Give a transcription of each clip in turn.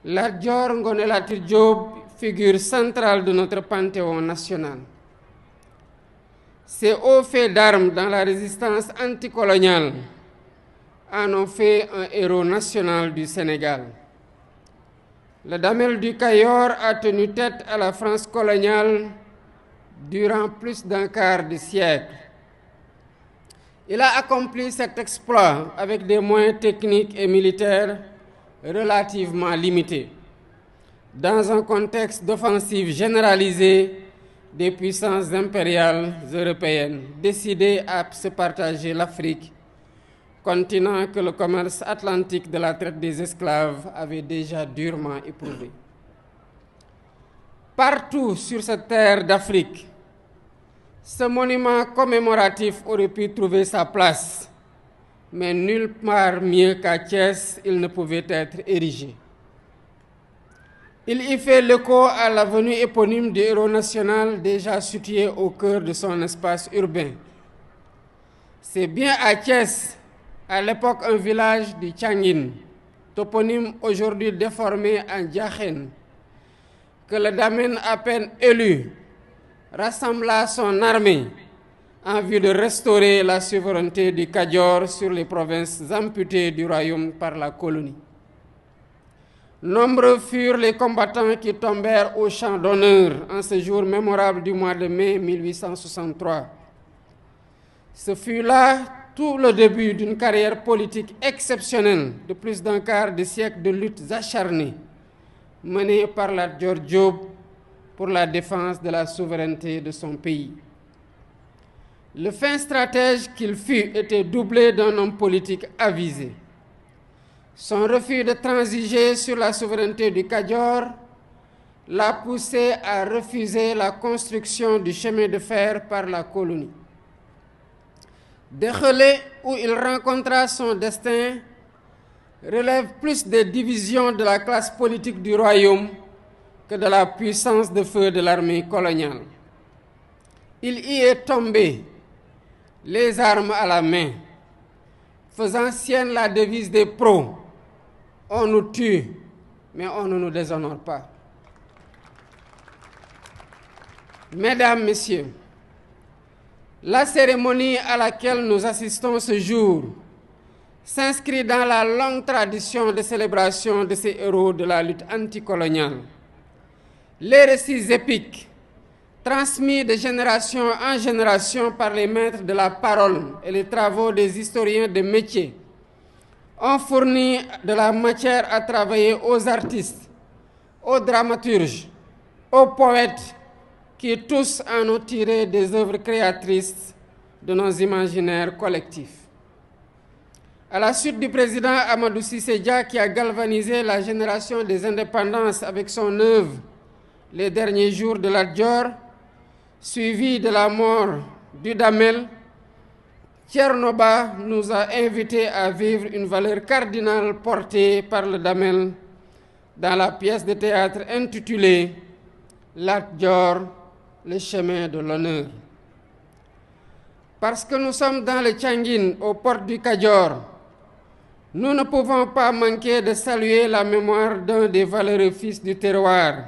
Lat Dior Ngoné Latyr Diop, figure centrale de notre panthéon national. Ces hauts faits d'armes dans la résistance anticoloniale en ont fait un héros national du Sénégal. Le Damel du Cayor a tenu tête à la France coloniale durant plus d'un quart de siècle. Il a accompli cet exploit avec des moyens techniques et militaires relativement limités, dans un contexte d'offensive généralisée des puissances impériales européennes décidées à se partager l'Afrique, continent que le commerce atlantique de la traite des esclaves avait déjà durement éprouvé. Partout sur cette terre d'Afrique, ce monument commémoratif aurait pu trouver sa place, mais nulle part mieux qu'à Thiès, il ne pouvait être érigé. Il y fait l'écho à l'avenue éponyme du héros national déjà situé au cœur de son espace urbain. C'est bien à Thiès, à l'époque un village du Tchangin, toponyme aujourd'hui déformé en Diakhène, que le Damel à peine élu rassembla son armée en vue de restaurer la souveraineté du Kayor sur les provinces amputées du royaume par la colonie. Nombreux furent les combattants qui tombèrent au champ d'honneur en ce jour mémorable du mois de mai 1863. Ce fut là tout le début d'une carrière politique exceptionnelle de plus d'un quart de siècle de luttes acharnées menées par Lat Dior Diop pour la défense de la souveraineté de son pays. Le fin stratège qu'il fut était doublé d'un homme politique avisé. Son refus de transiger sur la souveraineté du Kayor l'a poussé à refuser la construction du chemin de fer par la colonie. Dékhelé, où il rencontra son destin, relève plus des divisions de la classe politique du royaume que de la puissance de feu de l'armée coloniale. Il y est tombé, les armes à la main, faisant sienne la devise des pros: on nous tue, mais on ne nous déshonore pas. Mesdames, Messieurs, la cérémonie à laquelle nous assistons ce jour s'inscrit dans la longue tradition de célébration de ces héros de la lutte anticoloniale. Les récits épiques, transmis de génération en génération par les maîtres de la parole et les travaux des historiens de métier, ont fourni de la matière à travailler aux artistes, aux dramaturges, aux poètes, qui tous en ont tiré des œuvres créatrices de nos imaginaires collectifs. À la suite du président Amadou Cissé Dia, qui a galvanisé la génération des indépendances avec son œuvre Les derniers jours de Lat Dior, suivi de la mort du Damel, Thierno Ba nous a invités à vivre une valeur cardinale portée par le Damel dans la pièce de théâtre intitulée Lat Dior, le chemin de l'honneur. Parce que nous sommes dans le Tchangin, aux portes du Kayor, nous ne pouvons pas manquer de saluer la mémoire d'un des valeureux fils du terroir,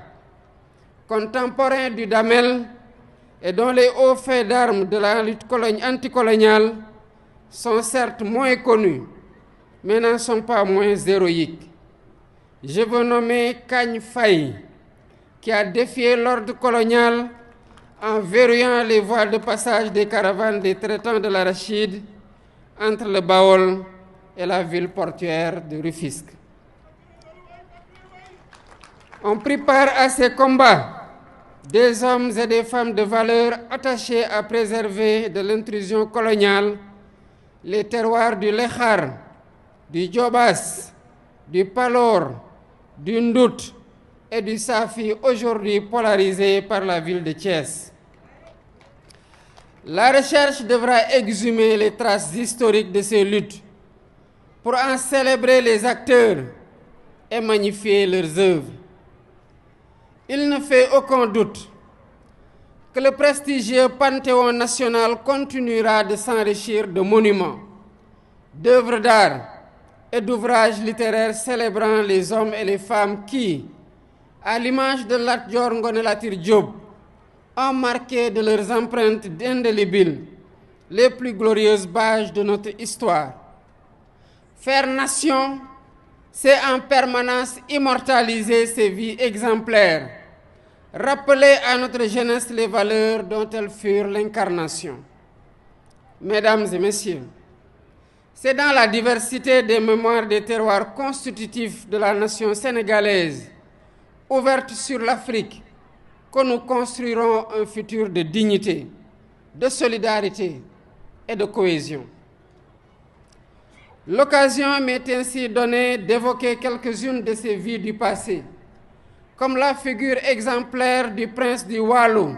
contemporain du Damel et dont les hauts faits d'armes de la lutte anticoloniale sont certes moins connus, mais n'en sont pas moins héroïques. Je veux nommer Kagne Faye, qui a défié l'ordre colonial en verrouillant les voies de passage des caravanes des traitants de l'arachide entre le Baol et la ville portuaire de Rufisque. On prit part à ces combats des hommes et des femmes de valeur attachés à préserver de l'intrusion coloniale les terroirs du Lékhar, du Djobas, du Palor, du Ndout et du Safi, aujourd'hui polarisés par la ville de Thiès. La recherche devra exhumer les traces historiques de ces luttes pour en célébrer les acteurs et magnifier leurs œuvres. Il ne fait aucun doute que le prestigieux Panthéon national continuera de s'enrichir de monuments, d'œuvres d'art et d'ouvrages littéraires célébrant les hommes et les femmes qui, à l'image de Lat Dior Ngoné Latyr Diop, ont marqué de leurs empreintes indélébiles les plus glorieuses pages de notre histoire. Faire nation, c'est en permanence immortaliser ces vies exemplaires, rappeler à notre jeunesse les valeurs dont elles furent l'incarnation. Mesdames et messieurs, c'est dans la diversité des mémoires des terroirs constitutifs de la nation sénégalaise, ouverte sur l'Afrique, que nous construirons un futur de dignité, de solidarité et de cohésion. L'occasion m'est ainsi donnée d'évoquer quelques-unes de ces vies du passé, comme la figure exemplaire du prince du Waalo,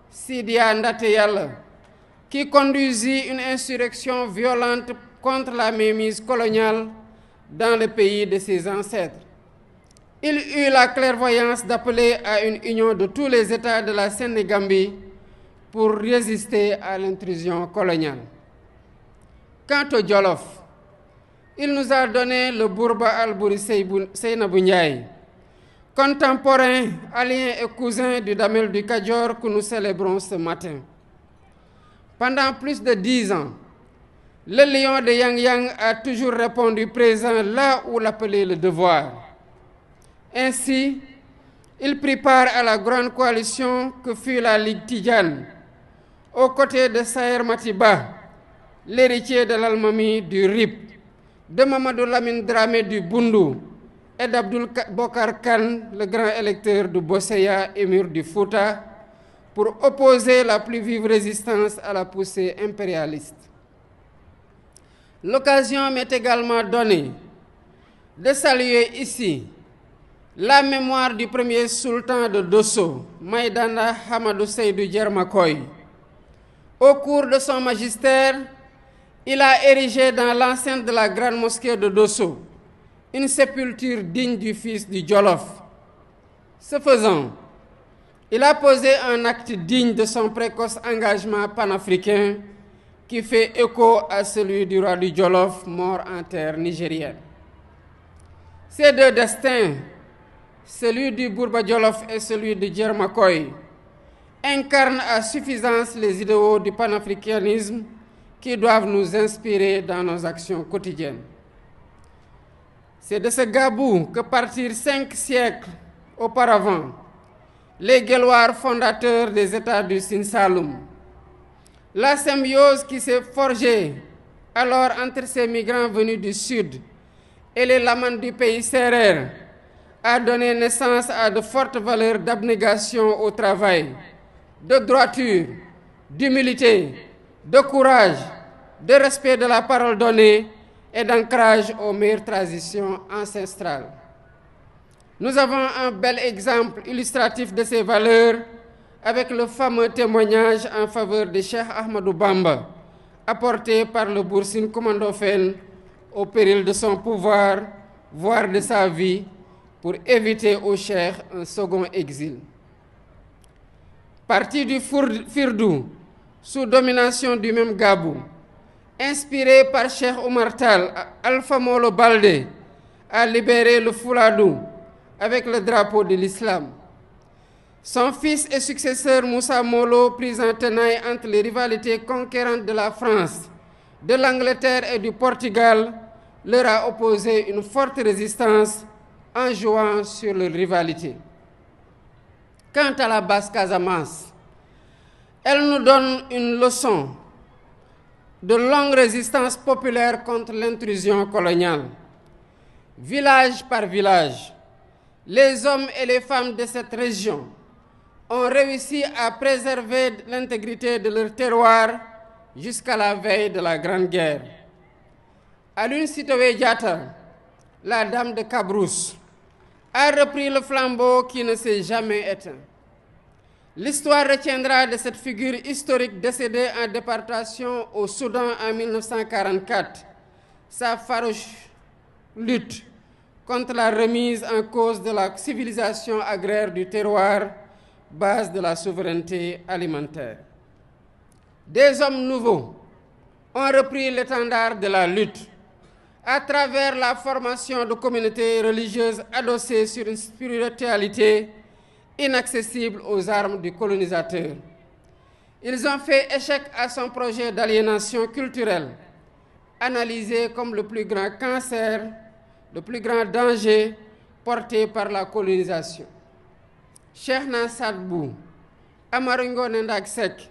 Sidia Ndaté Yalla, qui conduisit une insurrection violente contre la mainmise coloniale dans le pays de ses ancêtres. Il eut la clairvoyance d'appeler à une union de tous les États de la Sénégambie pour résister à l'intrusion coloniale. Quant au Jolof, il nous a donné le Bourba Albouri Seynabou Ndiaye, contemporain, allié et cousin du Damel du Kadior que nous célébrons ce matin. Pendant plus de 10 ans, le lion de Yang Yang a toujours répondu présent là où l'appelait le devoir. Ainsi, il prit part à la grande coalition que fut la Ligue Tidjane, aux côtés de Saher Matiba, l'héritier de l'Almami du RIP, de Mamadou Lamine Dramé du Bundu et d'Abdoul Bokar Khan, le grand électeur du Bosseya, émir du Fouta, pour opposer la plus vive résistance à la poussée impérialiste. L'occasion m'est également donnée de saluer ici la mémoire du premier sultan de Dosso, Maïdana Hamadou Seydou Djermakoy. Au cours de son magistère, il a érigé dans l'enceinte de la grande mosquée de Dosso une sépulture digne du fils du Jolof. Ce faisant, il a posé un acte digne de son précoce engagement panafricain qui fait écho à celui du roi du Jolof, mort en terre nigérienne. Ces deux destins, celui du Bourba Jolof et celui de Djermakoy, incarnent à suffisance les idéaux du panafricanisme qui doivent nous inspirer dans nos actions quotidiennes. C'est de ce Gabou que partirent 5 siècles auparavant les Guelwaars fondateurs des États du Sine Saloum. La symbiose qui s'est forgée alors entre ces migrants venus du sud et les lamans du pays sérère a donné naissance à de fortes valeurs d'abnégation au travail, de droiture, d'humilité, de courage, de respect de la parole donnée et d'ancrage aux meilleures traditions ancestrales. Nous avons un bel exemple illustratif de ces valeurs avec le fameux témoignage en faveur de Cheikh Ahmadou Bamba, apporté par le Boursine Komandofène au péril de son pouvoir, voire de sa vie, pour éviter au Cheikh un second exil. Parti du Firdou, sous domination du même Gabou, inspiré par Cheikh Oumar Tall, Alpha Molo Baldé a libéré le Fouladou avec le drapeau de l'islam. Son fils et successeur Moussa Molo, pris en tenaille entre les rivalités conquérantes de la France, de l'Angleterre et du Portugal, leur a opposé une forte résistance en jouant sur leur rivalité. Quant à la Basse-Casamance, elle nous donne une leçon de longue résistance populaire contre l'intrusion coloniale. Village par village, les hommes et les femmes de cette région ont réussi à préserver l'intégrité de leur terroir jusqu'à la veille de la Grande Guerre. Aline Sitoé Diatta, la dame de Cabrousse, a repris le flambeau qui ne s'est jamais éteint. L'histoire retiendra de cette figure historique décédée en déportation au Soudan en 1944 sa farouche lutte contre la remise en cause de la civilisation agraire du terroir, base de la souveraineté alimentaire. Des hommes nouveaux ont repris l'étendard de la lutte, à travers la formation de communautés religieuses adossées sur une spiritualité inaccessible aux armes du colonisateur. Ils ont fait échec à son projet d'aliénation culturelle, analysé comme le plus grand cancer, le plus grand danger porté par la colonisation. Cheikh Sadbou, Amadou Ngoné Ndak Seck,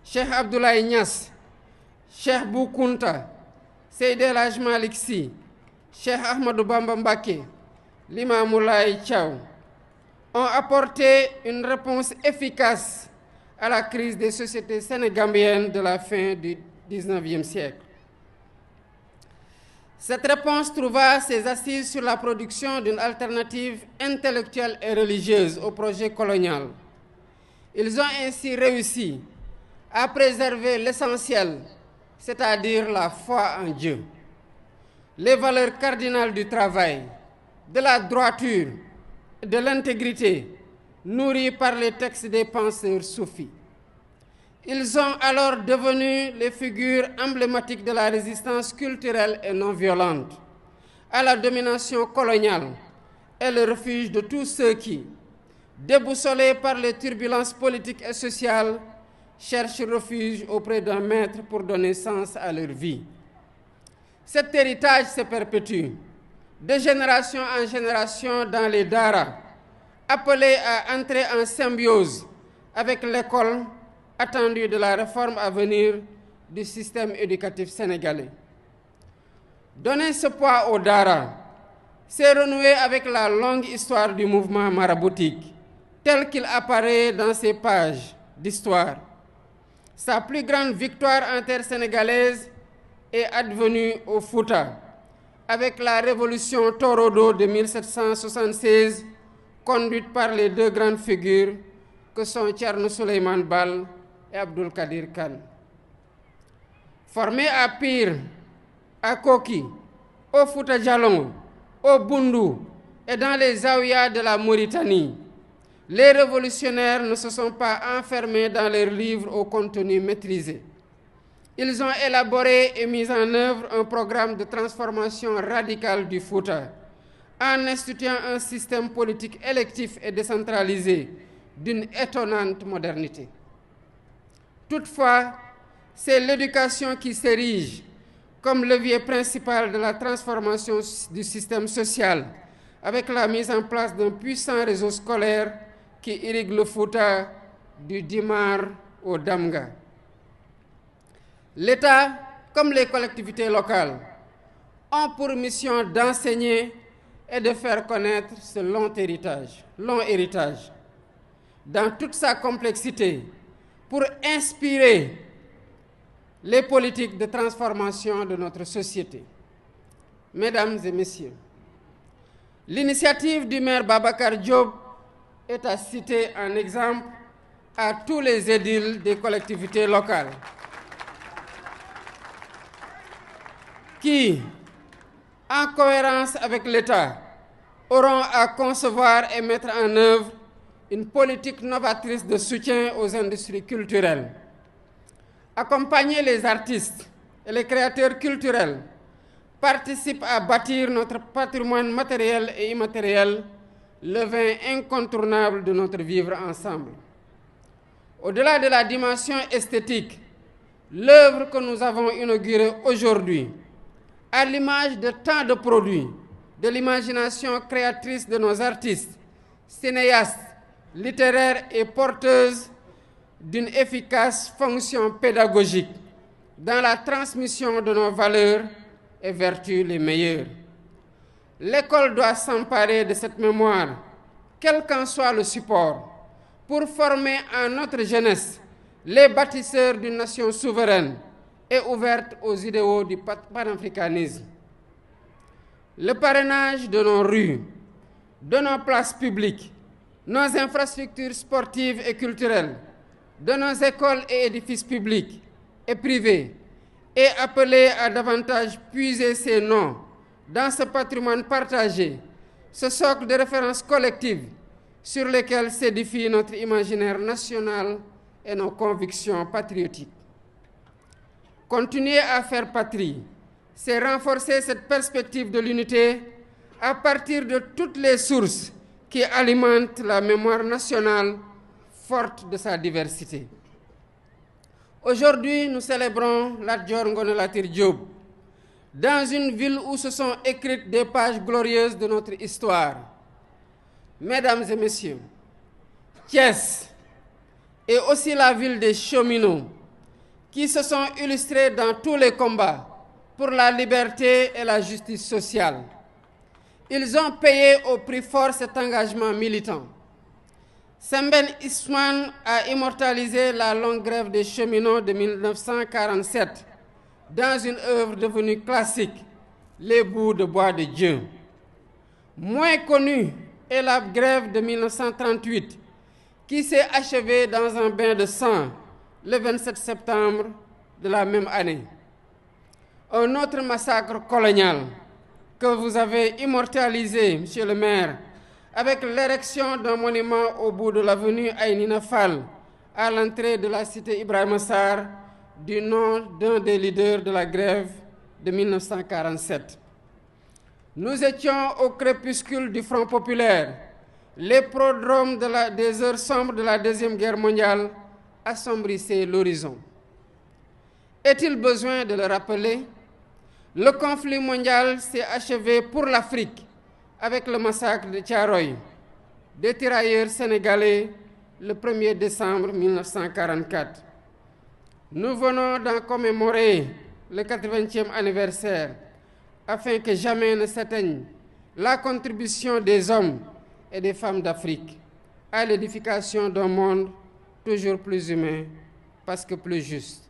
Cheikh Abdoulaye Niass, Cheikh Bou Kounta, Seydi El Hadji Malick Sy, Cheikh Ahmadou Bamba Mbacké, Limamou Laye Thiaw ont apporté une réponse efficace à la crise des sociétés sénégambiennes de la fin du XIXe siècle. Cette réponse trouva ses assises sur la production d'une alternative intellectuelle et religieuse au projet colonial. Ils ont ainsi réussi à préserver l'essentiel, c'est-à-dire la foi en Dieu, les valeurs cardinales du travail, de la droiture, de l'intégrité, nourries par les textes des penseurs soufis. Ils sont alors devenus les figures emblématiques de la résistance culturelle et non violente à la domination coloniale et le refuge de tous ceux qui, déboussolés par les turbulences politiques et sociales, cherchent refuge auprès d'un maître pour donner sens à leur vie. Cet héritage se perpétue de génération en génération dans les daras, appelés à entrer en symbiose avec l'école attendue de la réforme à venir du système éducatif sénégalais. Donner ce poids aux daras, c'est renouer avec la longue histoire du mouvement maraboutique, tel qu'il apparaît dans ces pages d'histoire. Sa plus grande victoire intersénégalaise est advenue au Fouta, avec la révolution Torodo de 1776, conduite par les deux grandes figures que sont Thierno Souleymane Baal et Abdoul Kadir Kane. Formés à Pire, à Koki, au Fouta Djallon, au Bundu et dans les Zaouïas de la Mauritanie, les révolutionnaires ne se sont pas enfermés dans leurs livres au contenu maîtrisé. Ils ont élaboré et mis en œuvre un programme de transformation radicale du Fouta, en instituant un système politique électif et décentralisé d'une étonnante modernité. Toutefois, c'est l'éducation qui s'érige comme levier principal de la transformation du système social, avec la mise en place d'un puissant réseau scolaire qui irrigue le Fouta du Dimar au Damga. L'État, comme les collectivités locales, ont pour mission d'enseigner et de faire connaître ce long héritage, dans toute sa complexité, pour inspirer les politiques de transformation de notre société. Mesdames et messieurs, l'initiative du maire Babacar Diop est à citer en exemple à tous les édiles des collectivités locales qui, en cohérence avec l'État, auront à concevoir et mettre en œuvre une politique novatrice de soutien aux industries culturelles. Accompagner les artistes et les créateurs culturels participe à bâtir notre patrimoine matériel et immatériel, le vin incontournable de notre vivre ensemble. Au-delà de la dimension esthétique, l'œuvre que nous avons inaugurée aujourd'hui, à l'image de tant de produits, de l'imagination créatrice de nos artistes, cinéastes, littéraires et porteuses d'une efficace fonction pédagogique dans la transmission de nos valeurs et vertus les meilleures. L'école doit s'emparer de cette mémoire, quel qu'en soit le support, pour former en notre jeunesse les bâtisseurs d'une nation souveraine et ouverte aux idéaux du panafricanisme. Le parrainage de nos rues, de nos places publiques, nos infrastructures sportives et culturelles, de nos écoles et édifices publics et privés est appelé à davantage puiser ses noms dans ce patrimoine partagé, ce socle de référence collective sur lesquels s'édifie notre imaginaire national et nos convictions patriotiques. Continuer à faire patrie, c'est renforcer cette perspective de l'unité à partir de toutes les sources qui alimentent la mémoire nationale forte de sa diversité. Aujourd'hui, nous célébrons Lat Dior Ngoné Latyr Diop, dans une ville où se sont écrites des pages glorieuses de notre histoire. Mesdames et messieurs, Thiès est aussi la ville des cheminots qui se sont illustrés dans tous les combats pour la liberté et la justice sociale. Ils ont payé au prix fort cet engagement militant. Semben Ousmane a immortalisé la longue grève des cheminots de 1947 dans une œuvre devenue classique, Les bouts de bois de Dieu. Moins connue est la grève de 1938, qui s'est achevée dans un bain de sang le 27 septembre de la même année. Un autre massacre colonial que vous avez immortalisé, Monsieur le maire, avec l'érection d'un monument au bout de l'avenue Aïnina Fall, à l'entrée de la cité Ibrahima Sarr, du nom d'un des leaders de la grève de 1947. Nous étions au crépuscule du Front populaire. Les prodromes des heures sombres de la Deuxième Guerre mondiale assombrissaient l'horizon. Est-il besoin de le rappeler? Le conflit mondial s'est achevé pour l'Afrique avec le massacre de Thiaroye, des tirailleurs sénégalais, le 1er décembre 1944. Nous venons d'en commémorer le 80e anniversaire afin que jamais ne s'éteigne la contribution des hommes et des femmes d'Afrique à l'édification d'un monde toujours plus humain parce que plus juste.